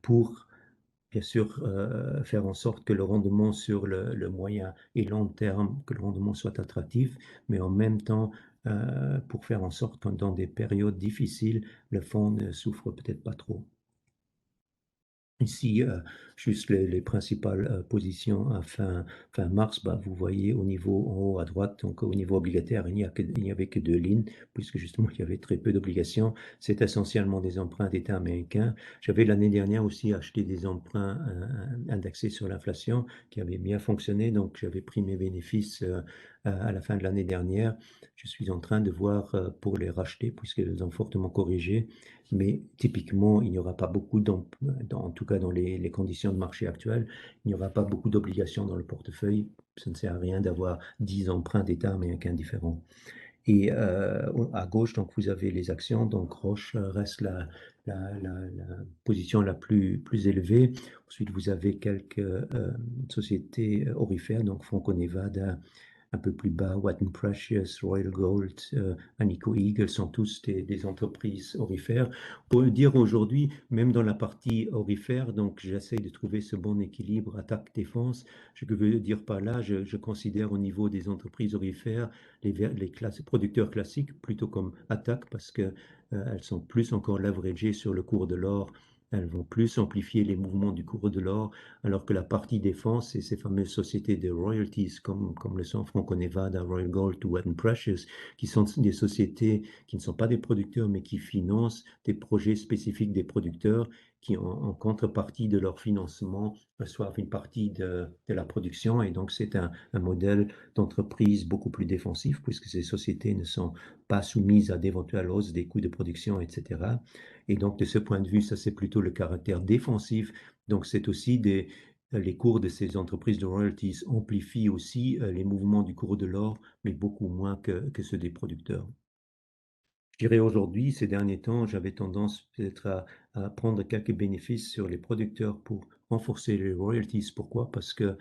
B: pour bien sûr, faire en sorte que le rendement sur le moyen et long terme, que le rendement soit attractif, mais en même temps, pour faire en sorte que dans des périodes difficiles, le fonds ne souffre peut-être pas trop. Ici, juste les principales positions à fin mars, bah, vous voyez au niveau en haut à droite, donc au niveau obligataire, il n'y avait que 2 lignes, puisque justement il y avait très peu d'obligations. C'est essentiellement des emprunts d'État américains. J'avais l'année dernière aussi acheté des emprunts indexés sur l'inflation qui avaient bien fonctionné, donc j'avais pris mes bénéfices à la fin de l'année dernière. Je suis en train de voir pour les racheter, puisqu'ils ont fortement corrigé. Mais typiquement, il n'y aura pas beaucoup, en tout cas dans les conditions de marché actuelles, il n'y aura pas beaucoup d'obligations dans le portefeuille. Ça ne sert à rien d'avoir 10 emprunts d'État américains différents. Et à gauche, donc, vous avez les actions. Donc, Roche reste la position la plus élevée. Ensuite, vous avez quelques sociétés aurifères, donc Franco-Nevada, un peu plus bas, Wheaton Precious, Royal Gold, Anico Eagle sont tous des entreprises aurifères. Pour le dire aujourd'hui, même dans la partie aurifère, donc j'essaie de trouver ce bon équilibre attaque-défense. Ce que veut dire par là, je considère au niveau des entreprises aurifères les producteurs classiques plutôt comme attaque parce que elles sont plus encore leveragées sur le cours de l'or. Elles vont plus amplifier les mouvements du cours de l'or, alors que la partie défense, c'est ces fameuses sociétés de royalties comme le sont Franco-Nevada, Royal Gold ou Wheaton Precious, qui sont des sociétés qui ne sont pas des producteurs, mais qui financent des projets spécifiques des producteurs qui en contrepartie de leur financement, reçoivent une partie de la production. Et donc, c'est un modèle d'entreprise beaucoup plus défensif, puisque ces sociétés ne sont pas soumises à d'éventuelles hausses des coûts de production, etc. Et donc, de ce point de vue, ça, c'est plutôt le caractère défensif. Donc, c'est aussi les cours de ces entreprises de royalties amplifient aussi les mouvements du cours de l'or, mais beaucoup moins que ceux des producteurs. Je dirais aujourd'hui, ces derniers temps, j'avais tendance peut-être à prendre quelques bénéfices sur les producteurs pour renforcer les royalties. Pourquoi? Parce que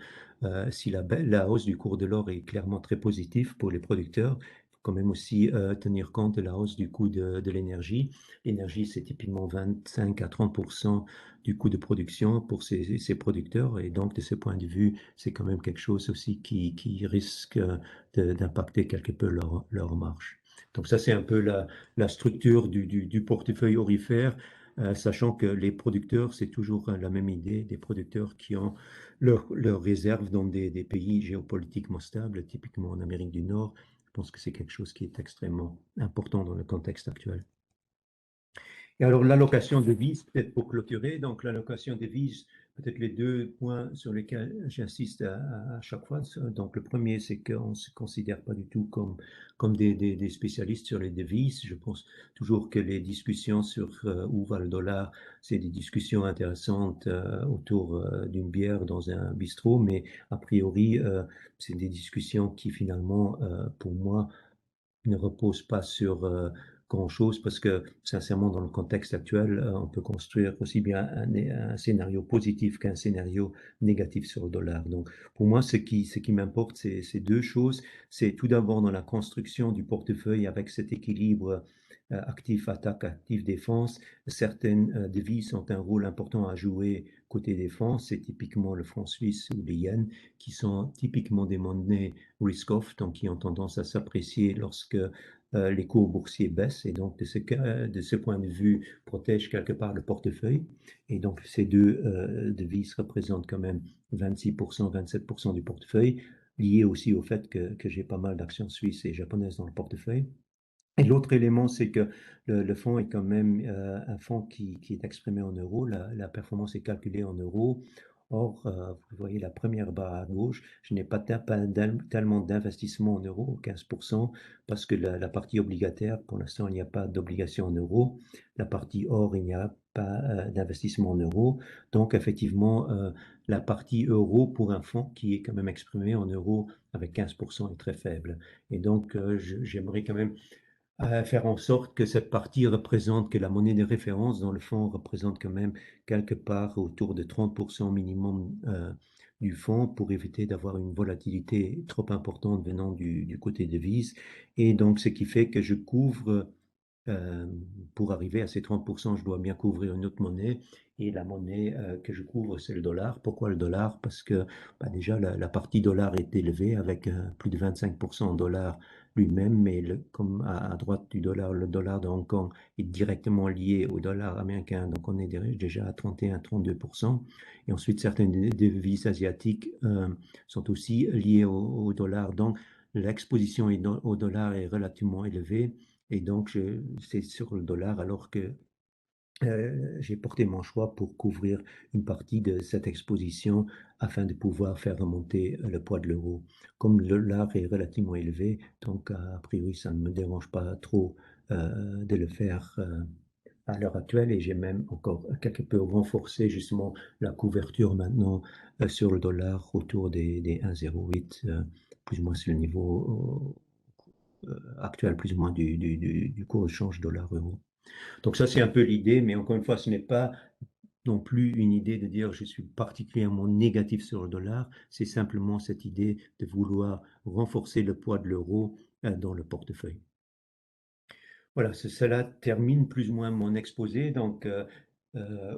B: si la hausse du cours de l'or est clairement très positive pour les producteurs, il faut quand même aussi tenir compte de la hausse du coût de l'énergie. L'énergie, c'est typiquement 25 à 30% du coût de production pour ces producteurs. Et donc, de ce point de vue, c'est quand même quelque chose aussi qui risque d'impacter quelque peu leur marge. Donc ça, c'est un peu la structure du portefeuille aurifère, sachant que les producteurs, c'est toujours la même idée, des producteurs qui ont leurs réserves dans des pays géopolitiquement stables, typiquement en Amérique du Nord. Je pense que c'est quelque chose qui est extrêmement important dans le contexte actuel. Et alors, l'allocation de devises, peut-être pour clôturer, donc l'allocation de devises, peut-être les deux points sur lesquels j'insiste à chaque fois. Donc, le premier, c'est qu'on ne se considère pas du tout comme des spécialistes sur les devises. Je pense toujours que les discussions sur où va le dollar, c'est des discussions intéressantes autour d'une bière dans un bistrot, mais a priori, c'est des discussions qui finalement, pour moi, ne repose pas sur grand-chose parce que, sincèrement, dans le contexte actuel, on peut construire aussi bien un scénario positif qu'un scénario négatif sur le dollar. Donc, pour moi, ce qui m'importe, c'est deux choses. C'est tout d'abord dans la construction du portefeuille avec cet équilibre actif-attaque, actif-défense. Certaines devises ont un rôle important à jouer côté défense. C'est typiquement le franc suisse ou les yens, qui sont typiquement des monnaies risk-off, donc qui ont tendance à s'apprécier lorsque les cours boursiers baissent. Et donc, de ce point de vue, protège quelque part le portefeuille. Et donc, ces deux devises représentent quand même 26%, 27% du portefeuille, lié aussi au fait que j'ai pas mal d'actions suisses et japonaises dans le portefeuille. Et l'autre élément, c'est que le fonds est quand même un fonds qui est exprimé en euros. La performance est calculée en euros. Or, vous voyez la première barre à gauche, je n'ai pas tellement d'investissement en euros, 15%, parce que la partie obligataire, pour l'instant, il n'y a pas d'obligation en euros. La partie or, il n'y a pas d'investissement en euros. Donc, effectivement, la partie euro pour un fonds qui est quand même exprimé en euros avec 15% est très faible. Et donc, j'aimerais quand même à faire en sorte que cette partie représente, que la monnaie de référence dans le fonds représente quand même quelque part autour de 30% minimum du fonds pour éviter d'avoir une volatilité trop importante venant du côté devise. Et donc, ce qui fait que je couvre, pour arriver à ces 30%, je dois bien couvrir une autre monnaie. Et la monnaie que je couvre, c'est le dollar. Pourquoi le dollar? Parce que bah, déjà, la partie dollar est élevée avec plus de 25% en dollars lui-même, mais comme à droite du dollar, le dollar de Hong Kong est directement lié au dollar américain, donc on est déjà à 31-32%. Et ensuite, certaines devises asiatiques sont aussi liées au dollar. Donc, l'exposition au dollar est relativement élevée. Et donc, c'est sur le dollar, alors que j'ai porté mon choix pour couvrir une partie de cette exposition afin de pouvoir faire remonter le poids de l'euro. Comme le dollar est relativement élevé, donc a priori ça ne me dérange pas trop de le faire à l'heure actuelle et j'ai même encore quelque peu renforcé justement la couverture maintenant sur le dollar autour des 1,08, plus ou moins sur le niveau actuel, plus ou moins du cours de change dollar-euro. Donc ça, c'est un peu l'idée, mais encore une fois, ce n'est pas non plus une idée de dire je suis particulièrement négatif sur le dollar, c'est simplement cette idée de vouloir renforcer le poids de l'euro dans le portefeuille. Voilà, cela termine plus ou moins mon exposé. Donc,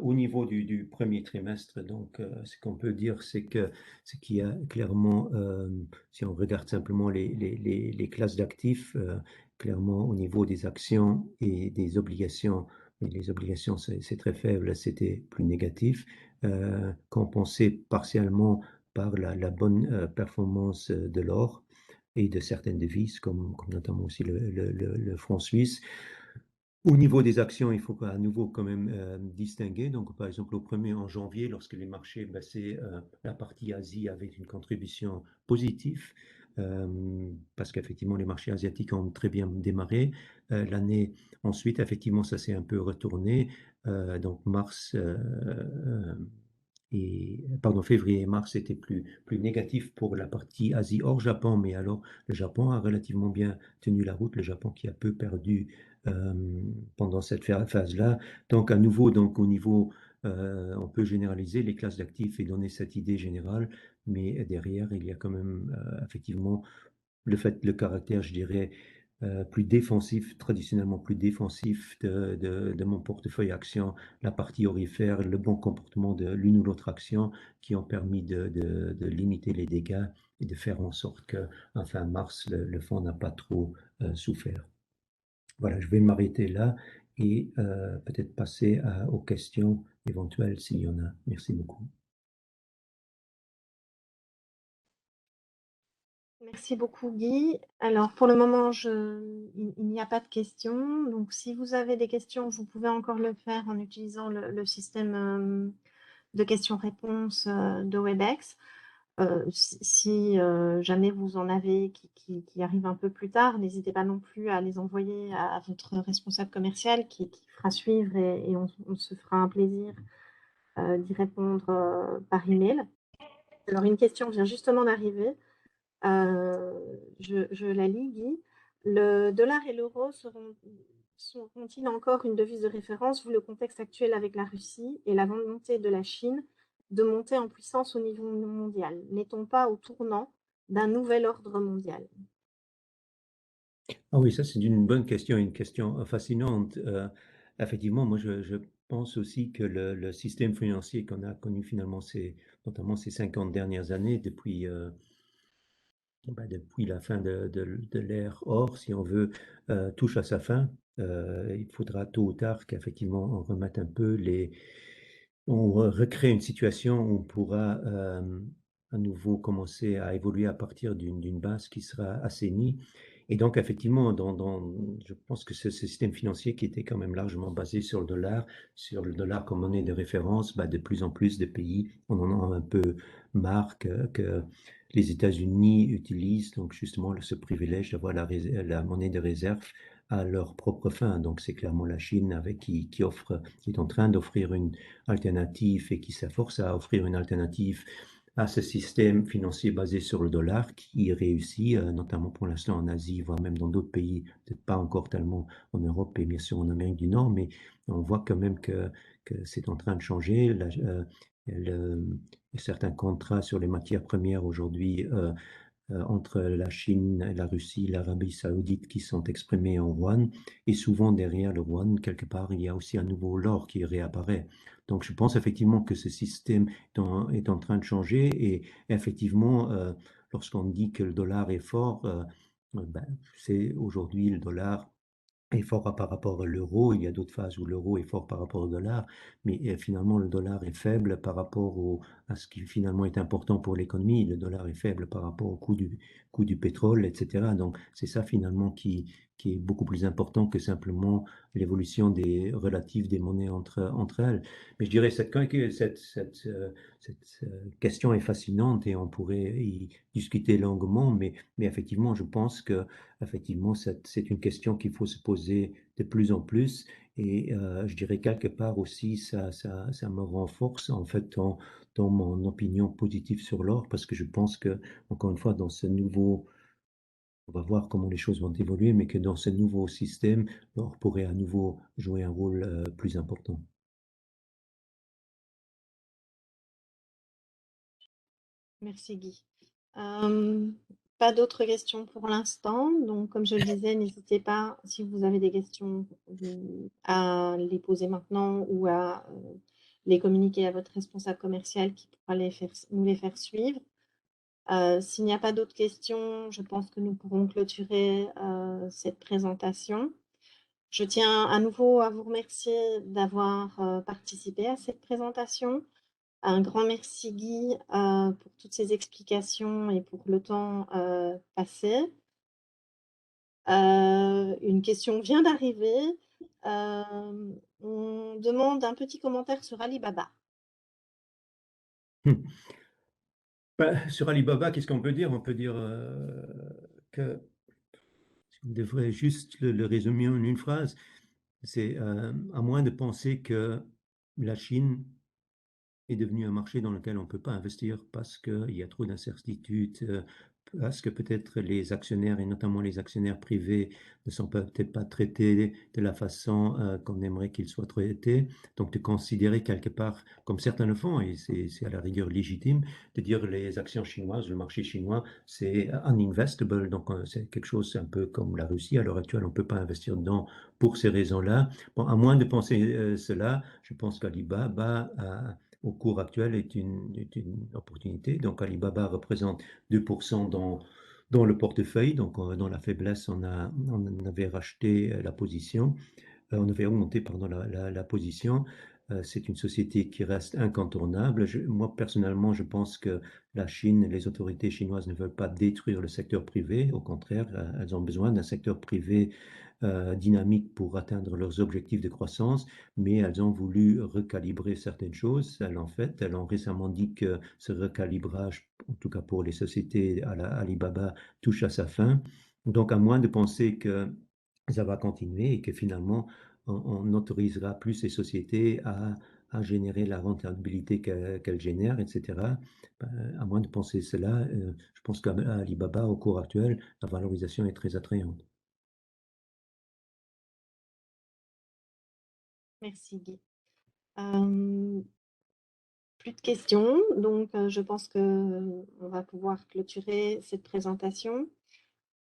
B: au niveau du premier trimestre, donc, ce qu'on peut dire, c'est qu'il y a clairement, si on regarde simplement les classes d'actifs, clairement au niveau des actions et des obligations, et les obligations, c'est très faible, c'était plus négatif, compensé partiellement par la bonne performance de l'or et de certaines devises, comme notamment aussi le franc suisse. Au niveau des actions, il faut à nouveau quand même distinguer. Donc, par exemple, au 1er en janvier, lorsque les marchés baissaient, la partie Asie avait une contribution positive, parce qu'effectivement, les marchés asiatiques ont très bien démarré. L'année ensuite, effectivement, ça s'est un peu retourné. Donc, pardon, février et mars étaient plus négatifs pour la partie Asie hors Japon, mais alors le Japon a relativement bien tenu la route, le Japon qui a peu perdu euh, pendant cette phase-là. Donc, à nouveau, donc, au niveau, on peut généraliser les classes d'actifs et donner cette idée générale, mais derrière, il y a quand même effectivement le caractère, je dirais, plus défensif, traditionnellement plus défensif de mon portefeuille action, la partie aurifère, le bon comportement de l'une ou l'autre action qui ont permis de limiter les dégâts et de faire en sorte que, en fin mars, le fonds n'a pas trop souffert. Voilà, je vais m'arrêter là et peut-être passer aux questions éventuelles s'il y en a. Merci beaucoup.
A: Merci beaucoup, Guy. Alors, pour le moment, il n'y a pas de questions. Donc, si vous avez des questions, vous pouvez encore le faire en utilisant le système de questions-réponses de WebEx. Si jamais vous en avez qui arrivent un peu plus tard, n'hésitez pas non plus à les envoyer à votre responsable commercial qui fera suivre et on se fera un plaisir d'y répondre par email. Alors, une question vient justement d'arriver. Je la lis, Guy. Le dollar et l'euro seront-ils encore une devise de référence vu le contexte actuel avec la Russie et la volonté de la Chine de monter en puissance au niveau mondial? N'est-on pas au tournant d'un nouvel ordre mondial?
B: Ah oui, ça c'est une bonne question, une question fascinante. Effectivement, moi je pense aussi que le système financier qu'on a connu finalement, notamment ces 50 dernières années, depuis la fin de l'ère or, si on veut, touche à sa fin. Il faudra tôt ou tard qu'effectivement on remette un peu on recrée une situation où on pourra à nouveau commencer à évoluer à partir d'une base qui sera assainie. Et donc, effectivement, je pense que ce système financier qui était quand même largement basé sur le dollar comme monnaie de référence, de plus en plus de pays, on en a un peu marre que les États-Unis utilisent donc justement ce privilège d'avoir la monnaie de réserve à leur propre fin. Donc, c'est clairement la Chine qui est en train d'offrir une alternative et qui s'efforce à offrir une alternative à ce système financier basé sur le dollar qui réussit, notamment pour l'instant en Asie, voire même dans d'autres pays, peut-être pas encore tellement en Europe et bien sûr en Amérique du Nord, mais on voit quand même que c'est en train de changer. Certains contrats sur les matières premières aujourd'hui entre la Chine, la Russie, l'Arabie saoudite qui sont exprimés en yuan. Et souvent derrière le yuan, quelque part, il y a aussi à nouveau l'or qui réapparaît. Donc je pense effectivement que ce système est en train de changer. Et effectivement, lorsqu'on dit que le dollar est fort, c'est aujourd'hui le dollar est fort par rapport à l'euro. Il y a d'autres phases où l'euro est fort par rapport au dollar, mais finalement le dollar est faible par rapport à ce qui finalement est important pour l'économie. Le dollar est faible par rapport au coût du pétrole, etc. Donc c'est ça finalement qui est beaucoup plus important que simplement l'évolution des relatives des monnaies entre elles. Mais je dirais cette question est fascinante et on pourrait y discuter longuement, mais effectivement, je pense que effectivement, c'est une question qu'il faut se poser de plus en plus. Et je dirais quelque part aussi, ça me renforce en fait dans mon opinion positive sur l'or, parce que je pense que, encore une fois, dans ce nouveau, on va voir comment les choses vont évoluer, mais que dans ce nouveau système, l'or pourrait à nouveau jouer un rôle plus important.
A: Merci, Guy. Pas d'autres questions pour l'instant. Donc, comme je le disais, n'hésitez pas, si vous avez des questions, à les poser maintenant ou à les communiquer à votre responsable commercial qui pourra nous les faire suivre. S'il n'y a pas d'autres questions, je pense que nous pourrons clôturer cette présentation. Je tiens à nouveau à vous remercier d'avoir participé à cette présentation. Un grand merci Guy pour toutes ces explications et pour le temps passé. Une question vient d'arriver. On demande un petit commentaire sur Alibaba.
B: Ben, sur Alibaba, qu'est-ce qu'on peut dire? On peut dire que on devrait juste le résumer en une phrase. C'est à moins de penser que la Chine est devenu un marché dans lequel on ne peut pas investir parce qu'il y a trop d'incertitudes, parce que peut-être les actionnaires, et notamment les actionnaires privés, ne sont peut-être pas traités de la façon qu'on aimerait qu'ils soient traités. Donc de considérer quelque part, comme certains le font, et c'est à la rigueur légitime, de dire les actions chinoises, le marché chinois, c'est uninvestable, donc c'est quelque chose un peu comme la Russie. À l'heure actuelle, on ne peut pas investir dedans pour ces raisons-là. Bon, à moins de penser cela, je pense qu'Alibaba au cours actuel est une opportunité. Donc Alibaba représente 2% dans le portefeuille. Donc dans la faiblesse, on avait racheté la position. On avait augmenté pardon, la position. C'est une société qui reste incontournable. Moi, personnellement, je pense que la Chine, les autorités chinoises ne veulent pas détruire le secteur privé. Au contraire, elles ont besoin d'un secteur privé dynamique pour atteindre leurs objectifs de croissance, mais elles ont voulu recalibrer certaines choses. Elles ont récemment dit que ce recalibrage, en tout cas pour les sociétés à la Alibaba, touche à sa fin. Donc, à moins de penser que ça va continuer et que finalement, on autorisera plus ces sociétés à générer la rentabilité qu'elles génèrent, etc. À moins de penser cela, je pense qu'à Alibaba, au cours actuel, la valorisation est très attrayante.
A: Merci Guy. Plus de questions, donc je pense qu'on va pouvoir clôturer cette présentation.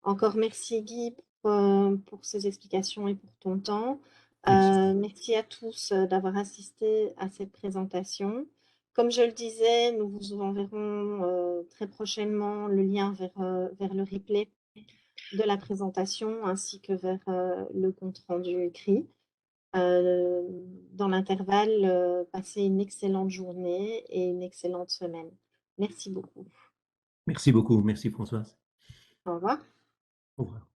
A: Encore merci Guy pour ces explications et pour ton temps.
B: Merci.
A: Merci à tous d'avoir assisté à cette présentation. Comme je le disais, nous vous enverrons très prochainement le lien vers le replay de la présentation ainsi que vers le compte-rendu écrit. Dans l'intervalle, passez une excellente journée et une excellente semaine. Merci beaucoup.
B: Merci beaucoup. Merci Françoise.
A: Au revoir.
B: Au revoir.